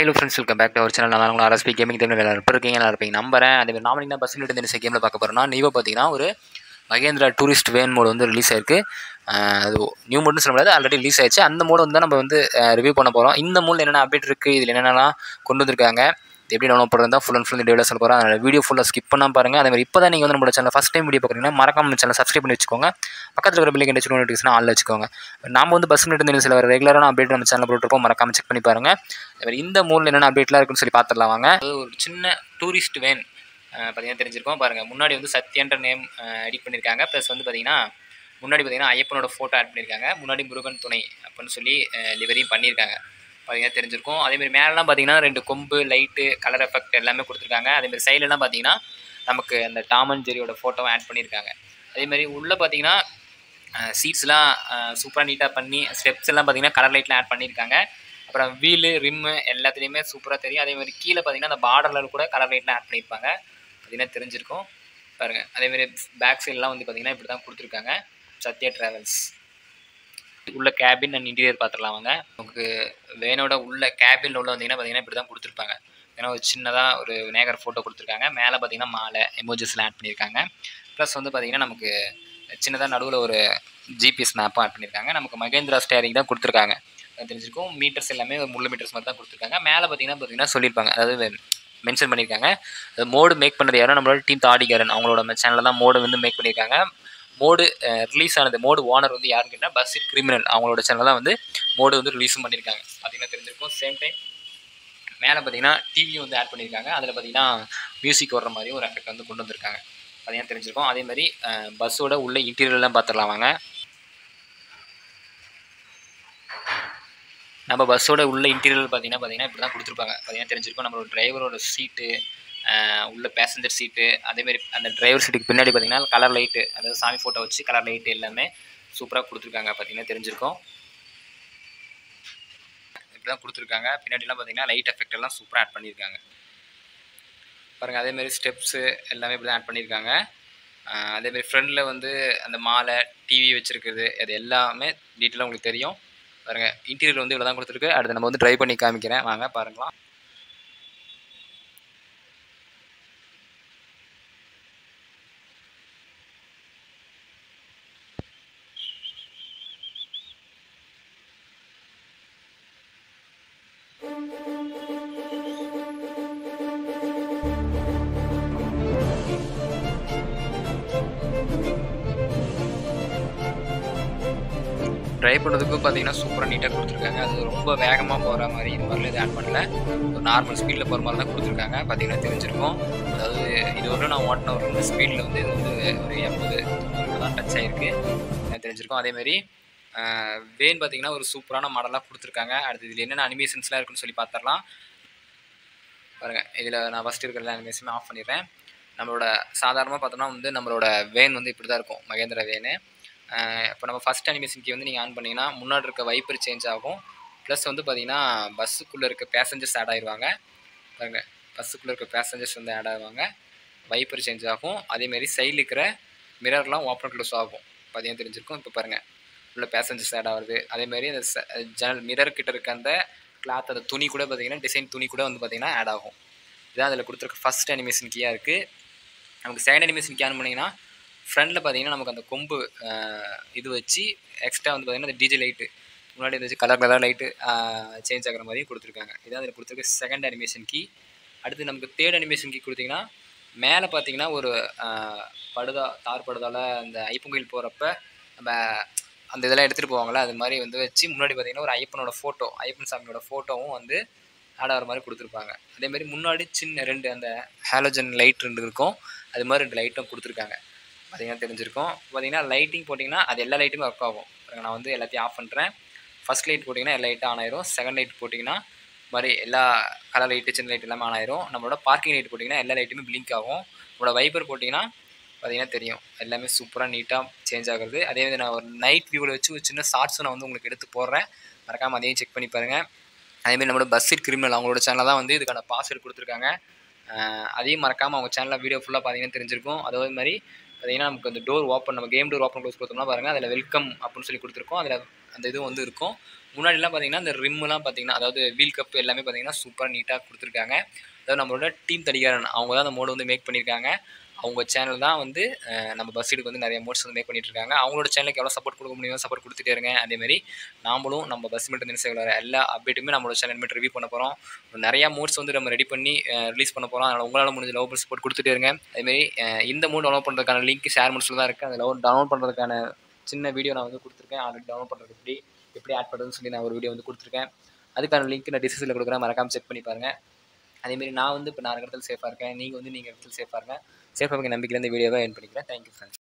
Hello friends, welcome back to our channel. நான் உங்களை RSP gaming Tamil எல்லாரும் இருக்கீங்க, நல்லா இருப்பீங்க நம்புறேன். அதே மாதிரி நாம பஸ் நிட்டு இந்த கேமில் பார்க்க போகிறோம்னா, நீவோ பார்த்தீங்கன்னா ஒரு மகேந்திரா டூரிஸ்ட் வேன் மோடு வந்து ரிலீஸ் ஆயிருக்கு. அது நியூ மோட்னு சொல்ல முடியாது, ஆல்ரெடி ரிலீஸ் ஆயிடுச்சு. அந்த மோடு வந்து நம்ம வந்து ரிவ்யூ பண்ண போகிறோம். இந்த மோடில் என்னென்ன அப்டேட் இருக்குது, இதில் என்னென்னலாம் கொண்டு வந்திருக்காங்க, எப்படி டவுன்லோட் பண்ணுறது ஃபுல் அண்ட் ஃபுல் இந்த வீடியோவில் சொல்ல போகிறேன். அதனால் வீடியோ ஃபுல்லாக ஸ்கிப் பண்ணாமல் பாருங்கள். அதே மாதிரி இப்போ தான் நீங்கள் வந்து நம்மளோட சேனல் ஃபஸ்ட் டைம் வீடியோ பார்க்குறீங்கன்னா மறக்காம சேனல் சப்ஸ்கிரைப் பண்ணி வச்சுக்கோங்க. பக்கத்தில் இருக்கிற பில்லிங் என்ன நோட்டிஃபிகேஷன் ஆளில் வச்சுக்கோங்க. நாம் வந்து பஸ் நிட்டு சில ரெகுலரான அப்டேட் நம்ம சேனல் போட்டுருப்போம், மறக்காம செக் பண்ணி பாருங்கள். அதே மாதிரி இந்த மோடில் என்னென்ன அப்டேட்லாம் இருக்குன்னு சொல்லி பார்த்துடலாம் வாங்க. அது ஒரு சின்ன டூரிஸ்ட் வேன் பார்த்தீங்கன்னா தெரிஞ்சிருக்கோம் பாருங்கள். முன்னாடி வந்து சத்யன்ற நேம் எடிட் பண்ணியிருக்காங்க. ப்ளஸ் வந்து பார்த்தீங்கன்னா முன்னாடி பார்த்தீங்கன்னா ஐயப்பனோட ஃபோட்டோ ஆட் பண்ணியிருக்காங்க. முன்னாடி முருகன் துணை அப்படின்னு சொல்லி லிவரியும் பண்ணியிருக்காங்க, பார்த்தீங்கன்னா தெரிஞ்சிருக்கும். அதேமாதிரி மேலெலாம் பார்த்தீங்கன்னா 2 கொம்பு லைட்டு கலர் எஃபெக்ட் எல்லாமே கொடுத்துருக்காங்க. அதேமாதிரி சைட்லலாம் பார்த்தீங்கன்னா நமக்கு அந்த டாம் அண்ட் ஜெரியோட ஃபோட்டோவும் ஆட் பண்ணியிருக்காங்க. அதேமாதிரி உள்ளே பார்த்தீங்கன்னா சீட்ஸ்லாம் சூப்பராக நீட்டாக பண்ணி ஸ்டெப்ஸ் எல்லாம் பார்த்தீங்கன்னா கலர் லைட்லாம் ஆட் பண்ணியிருக்காங்க. அப்புறம் வீலு ரிம்மு எல்லாத்துலேயுமே சூப்பராக தெரியும். அதேமாதிரி கீழே பார்த்தீங்கன்னா அந்த பார்டரில் கூட கலர் லைட்லாம் ஆட் பண்ணியிருப்பாங்க, பார்த்தீங்கன்னா தெரிஞ்சிருக்கும் பாருங்கள். அதேமாதிரி பேக் சைட்லாம் வந்து பார்த்தீங்கன்னா இப்படி தான் கொடுத்துருக்காங்க. சத்யா ட்ராவல்ஸ் உள்ள கேபின் அண்ட் இன்டீரியர் பார்த்துடலாம் வாங்க. நமக்கு வேனோட உள்ள கேபினில் உள்ள பார்த்தீங்கன்னா இப்படி தான் கொடுத்துருப்பாங்க. ஏன்னா ஒரு சின்னதாக ஒரு விநாயகர் ஃபோட்டோ கொடுத்துருக்காங்க. மேலே பார்த்தீங்கன்னா மாலை எமோஜிஸ்லாம் ஆட் பண்ணியிருக்காங்க. ப்ளஸ் வந்து பார்த்தீங்கன்னா நமக்கு சின்னதாக நடுவில் ஒரு ஜிபிஎஸ் மேப்பும் ஆட் பண்ணியிருக்காங்க. நமக்கு மகேந்திரா ஸ்டேரிங் தான் கொடுத்துருக்காங்க, தெரிஞ்சிருக்கும். மீட்டர்ஸ் எல்லாமே ஒரு முள்ளு மீட்டர்ஸ் மாதிரி தான் கொடுத்துருக்காங்க. மேலே பார்த்தீங்கன்னா சொல்லியிருப்பாங்க, அதாவது மென்ஷன் பண்ணியிருக்காங்க. அது மோடு மேக் பண்ணுறது யாரும் நம்மளோட டீம் தாடிகாரன் அவங்களோட சேனலில் தான் மோடு வந்து மேக் பண்ணியிருக்காங்க. மோடு ரிலீஸ் ஆனது மோடு ஓனர் வந்து யாருன்னு கேட்டால் பஸ்ஸிட் கிரிமினல் அவங்களோட சேனல் தான் வந்து மோடு வந்து ரிலீஸும் பண்ணியிருக்காங்க, பார்த்தீங்கன்னா தெரிஞ்சிருக்கும். சேம் டைம் மேலே பார்த்தீங்கன்னா டிவியும் வந்து ஆட் பண்ணியிருக்காங்க. அதில் பார்த்தீங்கன்னா மியூசிக் வர்ற மாதிரியும் ஒரு எஃபெக்ட் வந்து கொண்டு வந்திருக்காங்க, பார்த்தீங்கன்னா தெரிஞ்சிருக்கும். அதே மாதிரி பஸ்ஸோட உள்ள இன்டீரியர்லாம் பார்த்துடலாம் வாங்க. நம்ம பஸ்ஸோட உள்ள இன்டீரியர் பார்த்தீங்கன்னா இப்படி தான் கொடுத்துருப்பாங்க, பார்த்தீங்கன்னா தெரிஞ்சிருக்கும். நம்மளோட டிரைவரோட சீட்டு, உள்ள பேசஞ்சர் சீட்டு, அதேமாரி அந்த டிரைவர் சீட்டுக்கு பின்னாடி பார்த்தீங்கன்னா கலர் லைட்டு, அதாவது சாமி ஃபோட்டோ வச்சு கலர் லைட்டு எல்லாமே சூப்பராக கொடுத்துருக்காங்க, பார்த்தீங்கன்னா தெரிஞ்சிருக்கும். இப்படி தான் கொடுத்துருக்காங்க. பின்னாடிலாம் பார்த்தீங்கன்னா லைட் எஃபெக்ட் எல்லாம் சூப்பராக ஆட் பண்ணியிருக்காங்க பாருங்கள். அதேமாரி ஸ்டெப்ஸு எல்லாமே இப்படி தான் ஆட் பண்ணியிருக்காங்க. அதேமாரி ஃப்ரண்டில் வந்து அந்த மாலை டிவி வச்சுருக்குது, அது எல்லாமே டீட்டெயிலாக உங்களுக்கு தெரியும் பாருங்கள். இன்டீரியர் வந்து இவ்வளோ தான் கொடுத்துருக்கு. அடுத்து நம்ம வந்து ட்ரைவ் பண்ணி காமிக்கிறேன் வாங்க பாருங்களா. ட்ரைவ் பண்ணுறதுக்கும் பார்த்தீங்கன்னா சூப்பராக நீட்டாக கொடுத்துருக்காங்க. அது ரொம்ப வேகமாக போகிற மாதிரி இது மாதிரிலாம் இது ஆட் பண்ணல, ஒரு நார்மல் ஸ்பீடில் போகிற மாதிரி தான் கொடுத்துருக்காங்க, பார்த்தீங்கன்னா தெரிஞ்சிருக்கும். அதாவது இது ஒரு நான் ஓட்டின ஒரு ஸ்பீடில் வந்து இது வந்து ஒரு 80 தான் டச் ஆகிருக்கு, தெரிஞ்சிருக்கும். அதேமாரி வேன் பார்த்தீங்கன்னா ஒரு சூப்பரான மாடலாக கொடுத்துருக்காங்க. அடுத்து இதில் என்னென்ன அனிமேஷன்ஸ்லாம் இருக்குன்னு சொல்லி பார்த்துடலாம் பாருங்கள். இதில் நான் ஃபஸ்ட்டு இருக்கிற அனிமேஷன் ஆஃப் பண்ணிடுறேன். நம்மளோட சாதாரணமாக பார்த்தோம்னா வந்து நம்மளோட வேன் வந்து இப்படி தான் இருக்கும், மகேந்திரா வேனு. இப்போ நம்ம ஃபஸ்ட் அனிமேஷன் கீ வந்து நீங்கள் ஆன் பண்ணிங்கன்னா முன்னாடி இருக்க வைப்பர் சேஞ்ச் ஆகும். ப்ளஸ் வந்து பார்த்தீங்கன்னா பஸ்ஸுக்குள்ளே இருக்க பேசஞ்சர்ஸ் ஆட் ஆகிடுவாங்க பாருங்கள். பஸ்ஸுக்குள்ளே இருக்க பேசஞ்சர்ஸ் வந்து ஆட் ஆகுவாங்க, வைப்பர் சேஞ்ச் ஆகும். அதேமாரி சைடில் இருக்கிற மிரர்லாம் ஓப்பன் க்ளோஸ் ஆகும், பார்த்தீங்கன்னா தெரிஞ்சிருக்கும். இப்போ பாருங்கள் உள்ள பேசஞ்சர்ஸ் ஆட் ஆகுது. அதேமாதிரி அந்த ஜன்னல் மிரர் கிட்ட இருக்க அந்த கிளாத், அந்த துணி கூட பார்த்தீங்கன்னா டிசைன் துணி கூட வந்து பார்த்தீங்கன்னா ஆட் ஆகும். இதான் அதில் கொடுத்துருக்க ஃபஸ்ட் அனிமேஷன் கீயாக இருக்குது. நமக்கு செகண்ட் அனிமேஷன் கீ ஆன் பண்ணிங்கன்னா ஃப்ரண்டில் பார்த்தீங்கன்னா நமக்கு அந்த கொம்பு இது வச்சு எக்ஸ்ட்ரா வந்து பார்த்தீங்கன்னா அந்த டிஜே லைட்டு முன்னாடி வச்சு கலர் லைட்டு சேஞ்ச் ஆகிற மாதிரியும் கொடுத்துருக்காங்க. இதான் அதில் கொடுத்துருக்க செகண்ட் அனிமேஷன் கீ. அடுத்து நமக்கு தேர்ட் அனிமேஷன் கீ கொடுத்திங்கன்னா மேலே பார்த்தீங்கன்னா ஒரு தார் படுதாவில் அந்த ஐப்பங்கோயில் போகிறப்ப நம்ம அந்த இதெல்லாம் எடுத்துகிட்டு போவாங்களே, அது மாதிரி வந்து வச்சு முன்னாடி பார்த்தீங்கன்னா ஒரு ஐயப்பனோட ஃபோட்டோ, ஐயப்பன் சாமியோட ஃபோட்டோவும் வந்து ஆட் ஆகிற மாதிரி கொடுத்துருப்பாங்க. அதேமாதிரி முன்னாடி சின்ன 2 அந்த ஹாலோஜன் லைட் 2 இருக்கும், அது மாதிரி 2 லைட்டும் கொடுத்துருக்காங்க, பார்த்தீங்கன்னா தெரிஞ்சிருக்கும். பார்த்தீங்கன்னா லைட்டிங் போட்டிங்கன்னா அது எல்லா லைட்டுமே ஒர்க் ஆகும். நான் வந்து எல்லாத்தையும் ஆஃப் பண்ணுறேன். ஃபஸ்ட் லைட் போட்டிங்கன்னா எல்லா லைட்டும் ஆன் ஆயிரும். செகண்ட் லைட் போட்டிங்கன்னா மாதிரி எல்லா கலர் லைட்டு சின்ன லைட் எல்லாமே ஆன் ஆயிரும். நம்மளோட பார்க்கிங் லைட் போட்டிங்கன்னா எல்லா லைட்டுமே பிளிங்க் ஆகும். நம்மளோட வைப்பர் போட்டிங்கன்னா பார்த்தீங்கன்னா தெரியும், எல்லாமே சூப்பராக நீட்டாக சேஞ்ச் ஆகுறது. அதேமாதிரி நான் ஒரு நைட் வியூவில் வச்சு ஒரு சின்ன ஷார்ட்ஸும் நான் வந்து உங்களுக்கு எடுத்து போடுறேன், மறக்காமல் அதையும் செக் பண்ணி பாருங்கள். அதேமாதிரி நம்மளோட பஸ்ஸிட் கிரிமினல் அவங்களோட சேனலில் தான் வந்து இதுக்கான பாஸ்வேர்டு கொடுத்துருக்காங்க, அதையும் மறக்காமல் அவங்க சேனலில் வீடியோ ஃபுல்லாக பார்த்தீங்கன்னா தெரிஞ்சிருக்கும். அதே மாதிரி பார்த்தீங்கன்னா நமக்கு அந்த டோர் ஓப்பன் நம்ம கேம் டோர் ஓப்பன் க்ளோஸ் கொடுத்தோம்னா பாருங்கள் அதில் வெல்கம் அப்படின்னு சொல்லி கொடுத்துருக்கோம். அதில் அந்த இதுவும் வந்து இருக்கும். முன்னாடிலாம் பார்த்தீங்கன்னா அந்த ரிம்முலாம் பார்த்தீங்கன்னா அதாவது வீல் கப் எல்லாமே பார்த்தீங்கன்னா சூப்பராக நீட்டாக கொடுத்துருக்காங்க. அதாவது நம்மளோட டீம் தடிகாரன் அவங்க தான் அந்த மோடு வந்து மேக் பண்ணியிருக்காங்க. அவங்க சேனல் தான் வந்து நம்ம பஸ்ஸீடுக்கு வந்து நிறைய மோட்ஸ் வந்து மேக் பண்ணிட்டு இருக்காங்க. அவங்களோட சேனலுக்கு எவ்வளோ சப்போர்ட் கொடுக்க முடியுமோ சப்போர்ட் கொடுத்துட்டே இருங்க. அதேமாதிரி நாமளும் நம்ம பஸ் மீட் தினசரி வர எல்லா அப்டேட்டுமே நம்மளோட சேனல் மீட் ரிவ்யூ பண்ண போகிறோம். நிறையா மோட்ஸ் வந்து நம்ம ரெடி பண்ணி ரிலீஸ் பண்ண போகிறோம். அதனால் உங்களால் முடிஞ்ச லவ் சப்போர்ட் கொடுத்துட்டே இருங்க. அதேமாதிரி இந்த மோட் டவுன்லோட் பண்ணுறதுக்கான லிங்க் ஷேர் மோட்ஸில் தான் இருக்குது. அதில் டவுன்லோட் பண்ணுறதுக்கான சின்ன வீடியோ நான் வந்து கொடுத்துருக்கேன். ஆல்ரெடி டவுன்லோட் பண்ணுறது எப்படி ஆட் பண்ணுறதுன்னு சொல்லி நான் ஒரு வீடியோ வந்து கொடுத்துருக்கேன். அதுக்கான லிங்க் நான் டிஸ்கிரிப்ஷனில் கொடுக்குறேன். மறக்காமல் செக் பண்ணி பாருங்கள். அதேமாரி நான் வந்து இப்போ நான் இடத்துல சேஃபாக இருக்கேன். நீங்கள் இடத்துல சேஃபாக இருங்க. சேஃபாக இருக்க நம்பிக்கையில் இந்த வீடியோவை எண்ட் பண்ணிக்கிறேன். Thank you friends.